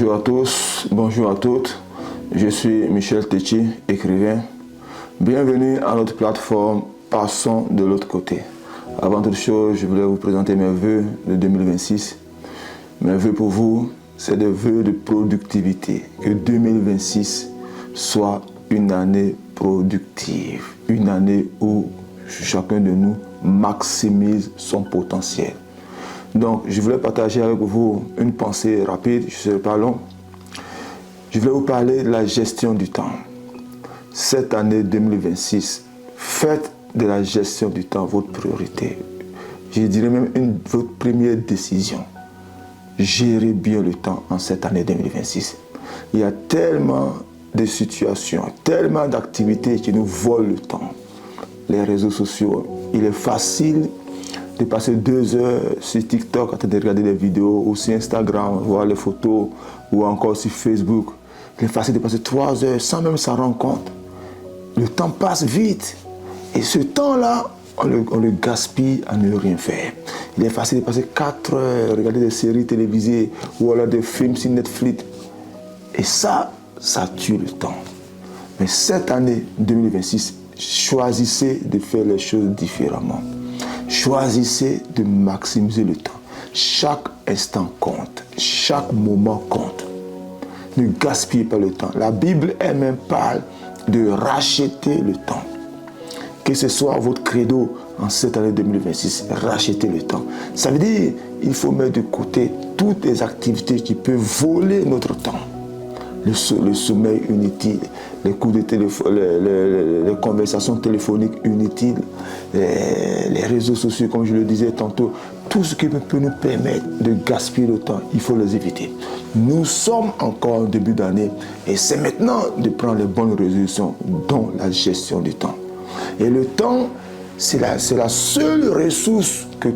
Bonjour à tous, bonjour à toutes. Je suis Michel Téchi, écrivain. Bienvenue à notre plateforme Passons de l'autre côté. Avant toute chose, je voulais vous présenter mes vœux de 2026. Mes vœux pour vous, c'est des vœux de productivité. Que 2026 soit une année productive. Une année où chacun de nous maximise son potentiel. Donc, je voulais partager avec vous une pensée rapide, je ne serai pas long. Je voulais vous parler de la gestion du temps. Cette année 2026, faites de la gestion du temps votre priorité. Je dirais même votre première décision. Gérez bien le temps en cette année 2026. Il y a tellement de situations, tellement d'activités qui nous volent le temps. Les réseaux sociaux, il est facile de passer 2 heures sur TikTok en train de regarder des vidéos, ou sur Instagram, voir les photos, ou encore sur Facebook. Il est facile de passer 3 heures sans même s'en rendre compte. Le temps passe vite. Et ce temps-là, on le gaspille à ne rien faire. Il est facile de passer 4 heures, regarder des séries télévisées, ou alors des films sur Netflix. Et ça tue le temps. Mais cette année 2026, choisissez de faire les choses différemment. Choisissez de maximiser le temps. Chaque instant compte. Chaque moment compte. Ne gaspillez pas le temps. La Bible elle-même parle de racheter le temps. Que ce soit votre credo en cette année 2026, racheter le temps. Ça veut dire qu'il faut mettre de côté toutes les activités qui peuvent voler notre temps. Le sommeil inutile, les coups de téléphone, les conversations téléphoniques inutiles, les réseaux sociaux, comme je le disais tantôt, tout ce qui peut nous permettre de gaspiller le temps, il faut les éviter. Nous sommes encore en début d'année et c'est maintenant de prendre les bonnes résolutions, dont la gestion du temps. Et le temps, c'est la seule ressource que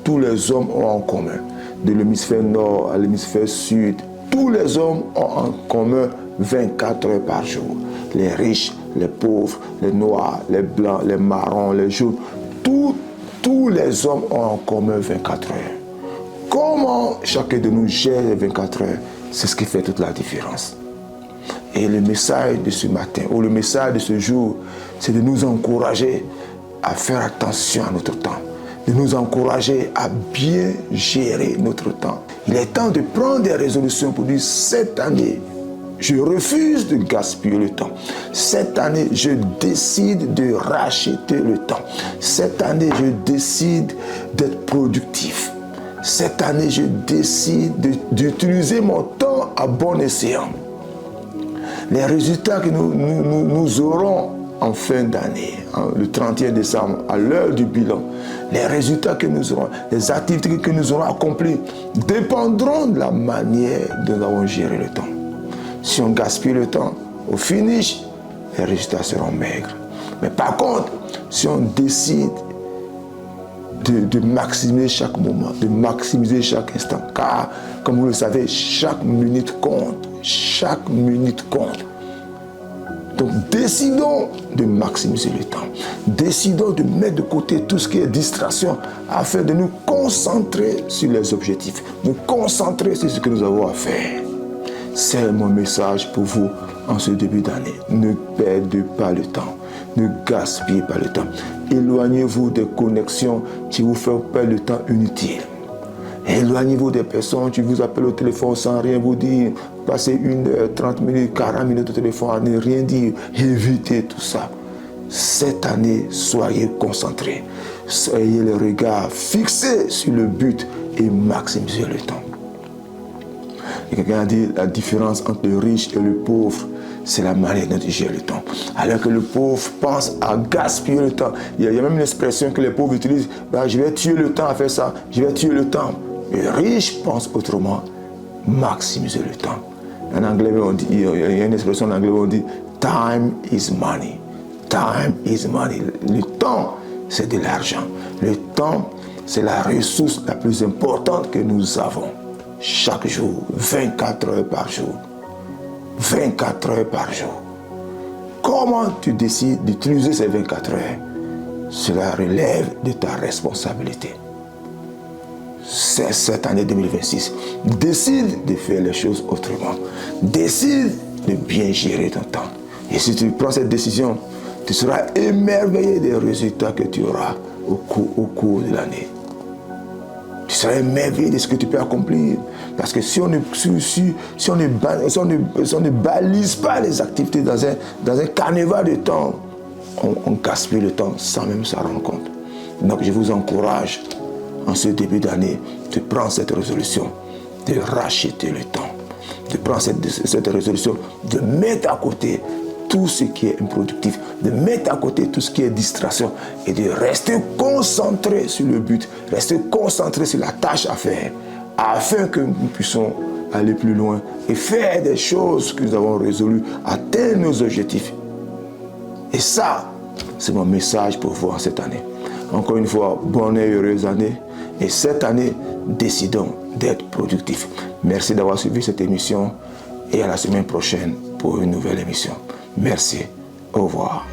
tous les hommes ont en commun. De l'hémisphère nord à l'hémisphère sud, tous les hommes ont en commun 24 heures par jour. Les riches, les pauvres, les noirs, les blancs, les marrons, les jaunes, tous les hommes ont en commun 24 heures. Comment chacun de nous gère les 24 heures, c'est ce qui fait toute la différence. Et le message de ce matin, ou le message de ce jour, c'est de nous encourager à faire attention à notre temps, de nous encourager à bien gérer notre temps. Il est temps de prendre des résolutions pour dire cette année, je refuse de gaspiller le temps. Cette année, je décide de racheter le temps. Cette année, je décide d'être productif. Cette année, je décide d'utiliser mon temps à bon escient. Les résultats que nous aurons en fin d'année, le 31 décembre, à l'heure du bilan, les résultats que nous aurons, les activités que nous aurons accomplies dépendront de la manière dont nous avons géré le temps. Si on gaspille le temps, au finish, les résultats seront maigres. Mais par contre, si on décide de maximiser chaque moment, de maximiser chaque instant, car, comme vous le savez, chaque minute compte. Chaque minute compte. Donc, décidons de maximiser le temps. Décidons de mettre de côté tout ce qui est distraction afin de nous concentrer sur les objectifs, nous concentrer sur ce que nous avons à faire. C'est mon message pour vous en ce début d'année. Ne perdez pas le temps. Ne gaspillez pas le temps. Éloignez-vous des connexions qui vous font perdre le temps inutile. Éloignez-vous des personnes qui vous appellent au téléphone sans rien vous dire. Passez 1 heure, 30 minutes, 40 minutes au téléphone à ne rien dire. Évitez tout ça. Cette année, soyez concentrés. Soyez le regard fixé sur le but et maximisez le temps. Et quelqu'un a dit la différence entre le riche et le pauvre, c'est la manière dont il gère le temps. Alors que le pauvre pense à gaspiller le temps. Il y a même une expression que les pauvres utilisent. Je vais tuer le temps à faire ça. Je vais tuer le temps. Le riche pense autrement. Maximiser le temps. En anglais, il y a une expression en anglais où on dit time is money. Time is money. Le temps, c'est de l'argent. Le temps, c'est la ressource la plus importante que nous avons. Chaque jour, 24 heures par jour. 24 heures par jour. Comment tu décides d'utiliser ces 24 heures? Cela relève de ta responsabilité. cette année 2026. Décide de faire les choses autrement. Décide de bien gérer ton temps. Et si tu prends cette décision, tu seras émerveillé des résultats que tu auras au cours de l'année. Tu seras émerveillé de ce que tu peux accomplir. Parce que si on ne balise pas les activités dans un carnaval de temps, on gaspille le temps sans même s'en rendre compte. Donc je vous encourage en ce début d'année de prendre cette résolution, de racheter le temps, de prendre cette résolution, de mettre à côté tout ce qui est improductif, de mettre à côté tout ce qui est distraction et de rester concentré sur le but, rester concentré sur la tâche à faire, afin que nous puissions aller plus loin et faire des choses que nous avons résolues, atteindre nos objectifs. Et ça, c'est mon message pour vous en cette année. Encore une fois, bonne et heureuse année. Et cette année, décidons d'être productifs. Merci d'avoir suivi cette émission et à la semaine prochaine pour une nouvelle émission. Merci. Au revoir.